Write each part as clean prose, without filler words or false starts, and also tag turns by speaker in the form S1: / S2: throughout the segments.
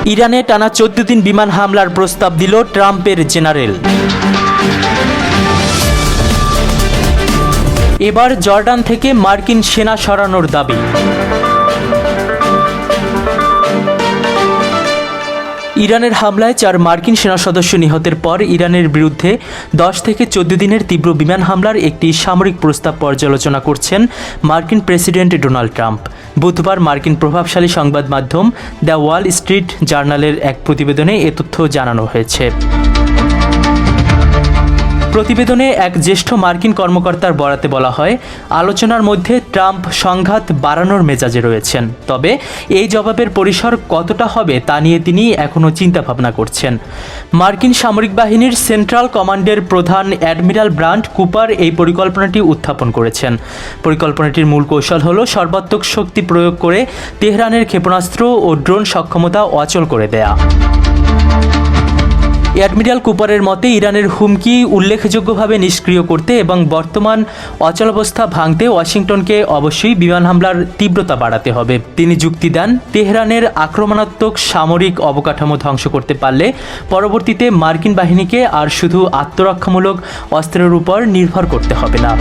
S1: ইরানে টানা 14 দিন বিমান হামলার প্রস্তাব দিল ট্রাম্পের জেনারেল। এবার জর্ডান থেকে মার্কিন সেনা সরানোর দাবি। ইরানের হামলায় 4 মার্কিন সেনা সদস্য নিহতের পর ইরানের বিরুদ্ধে 10 থেকে 14 দিনের তীব্র বিমান হামলার একটি সামরিক প্রস্তাব পর্যালোচনা করছেন মার্কিন প্রেসিডেন্ট ডোনাল্ড ট্রাম্প। বুধবার মার্কিন প্রভাবশালী সংবাদ মাধ্যম দ্য ওয়াল স্ট্রিট জার্নালের এক প্রতিবেদনে এ তথ্য জানানো হয়েছে। প্রতিবেদনে এক জ্যেষ্ঠ মার্কিন কর্মকর্তার বরাতে বলা হয়, আলোচনার মধ্যে ট্রাম্প সংঘাত বাড়ানোর মেজাজে রয়েছেন, তবে এই জবাবের পরিসর কতটা হবে তা নিয়ে তিনি এখনও চিন্তাভাবনা করছেন। মার্কিন সামরিক বাহিনীর সেন্ট্রাল কমান্ডের প্রধান অ্যাডমিরাল ব্রান্ট কুপার এই পরিকল্পনাটি উত্থাপন করেছেন। পরিকল্পনাটির মূল কৌশল হল সর্বাত্মক শক্তি প্রয়োগ করে তেহরানের ক্ষেপণাস্ত্র ও ড্রোন সক্ষমতা অচল করে দেয়া। অ্যাডমিরাল কুপারের মতে ইরানের হুমকি উল্লেখযোগ্যভাবে নিষ্ক্রিয় করতে এবং বর্তমান অচলাবস্থা ভাঙতে ওয়াশিংটনকে অবশ্যই বিমান হামলার তীব্রতা বাড়াতে হবে। তিনি যুক্তি দেন, তেহরানের আক্রমণাত্মক সামরিক অবকাঠামো ধ্বংস করতে পারলে পরবর্তীতে মার্কিন বাহিনীকে আর শুধু আত্মরক্ষামূলক অস্ত্রের উপর নির্ভর করতে হবে না।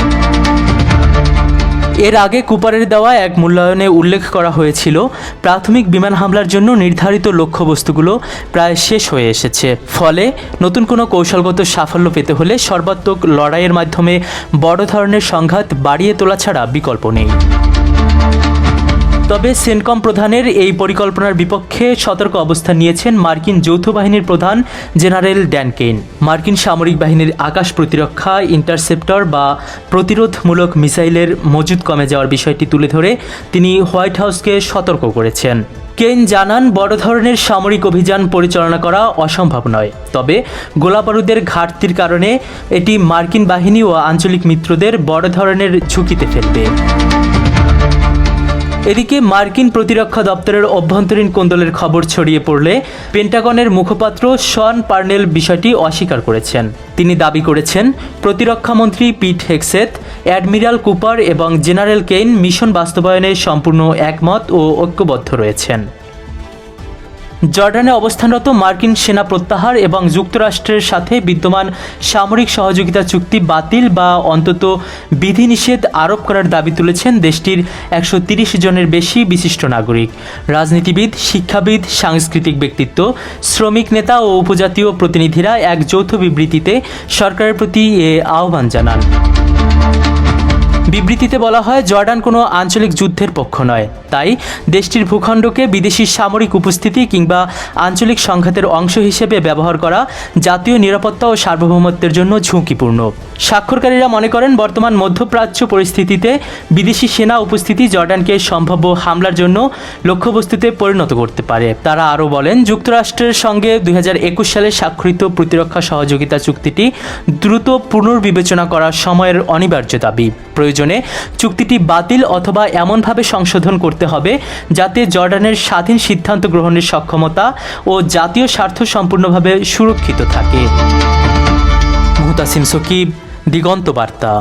S1: এর আগে কুপারের দেওয়া এক মূল্যায়নে উল্লেখ করা হয়েছিল, প্রাথমিক বিমান হামলার জন্য নির্ধারিত লক্ষ্যবস্তুগুলো প্রায় শেষ হয়ে এসেছে। ফলে নতুন কোনো কৌশলগত সাফল্য পেতে হলে সর্বাত্মক লড়াইয়ের মাধ্যমে বড় ধরনের সংঘাত বাড়িয়ে তোলা ছাড়া বিকল্প নেই। তবে সেনকম প্রধানের এই পরিকল্পনার বিপক্ষে সতর্ক অবস্থান নিয়েছেন মার্কিন যৌথ বাহিনীর প্রধান জেনারেল ড্যান কেইন। মার্কিন সামরিক বাহিনীর আকাশ প্রতিরক্ষা, ইন্টারসেপ্টর বা প্রতিরোধমূলক মিসাইলের মজুদ কমে যাওয়ার বিষয়টি তুলে ধরে তিনি হোয়াইট হাউসকে সতর্ক করেছেন। কেইন জানান, বড় ধরনের সামরিক অভিযান পরিচালনা করা অসম্ভব নয়, তবে গোলাবারুদের ঘাটতির কারণে এটি মার্কিন বাহিনী ও আঞ্চলিক মিত্রদের বড় ধরনের ঝুঁকিতে ফেলবে। এদিকে মার্কিন প্রতিরক্ষা দপ্তরের অভ্যন্তরীণ কোন্দলের খবর ছড়িয়ে পড়লে পেন্টাগনের মুখপাত্র শন পার্নেল বিষয়টি অস্বীকার করেছেন। তিনি দাবি করেছেন, প্রতিরক্ষামন্ত্রী পিট হেগসেথ, অ্যাডমিরাল কুপার এবং জেনারেল কেইন মিশন বাস্তবায়নে সম্পূর্ণ একমত ও ঐক্যবদ্ধ রয়েছেন। জর্ডানে অবস্থানরত মার্কিন সেনা প্রত্যাহার এবং যুক্তরাষ্ট্রের সাথে বিদ্যমান সামরিক সহযোগিতা চুক্তি বাতিল বা অন্তত বিধিনিষেধ আরোপ করার দাবি তুলেছেন দেশটির 130 জনের বেশি বিশিষ্ট নাগরিক, রাজনীতিবিদ, শিক্ষাবিদ, সাংস্কৃতিক ব্যক্তিত্ব, শ্রমিক নেতা ও উপজাতীয় প্রতিনিধিরা এক যৌথ বিবৃতিতে সরকারের প্রতি এ আহ্বান জানান। বিবৃতিতে বলা হয়, জর্ডান কোনো আঞ্চলিক যুদ্ধের পক্ষ নয়, তাই দেশটির ভূখণ্ডকে বিদেশি সামরিক উপস্থিতি কিংবা আঞ্চলিক সংঘাতের অংশ হিসেবে ব্যবহার করা জাতীয় নিরাপত্তা ও সার্বভৌমত্বের জন্য ঝুঁকিপূর্ণ। স্বাক্ষরকারীরা মনে করেন, বর্তমান মধ্যপ্রাচ্য পরিস্থিতিতে বিদেশি সেনা উপস্থিতি জর্ডানকে সম্ভাব্য হামলার জন্য লক্ষ্যবস্তুতে পরিণত করতে পারে। তারা আরও বলেন, যুক্তরাষ্ট্রের সঙ্গে 2021 সালে স্বাক্ষরিত প্রতিরক্ষা সহযোগিতা চুক্তিটি দ্রুত পুনর্বিবেচনা করার সময়ের অনিবার্য দাবি। প্রয়োজনে চুক্তিটি বাতিল অথবা এমনভাবে সংশোধন করতে হবে যাতে জর্ডানের স্বাধীন সিদ্ধান্ত গ্রহণের সক্ষমতা ও জাতীয় স্বার্থ সম্পূর্ণভাবে সুরক্ষিত থাকে। মুহতাসিম সকিব, দিগন্ত বার্তা।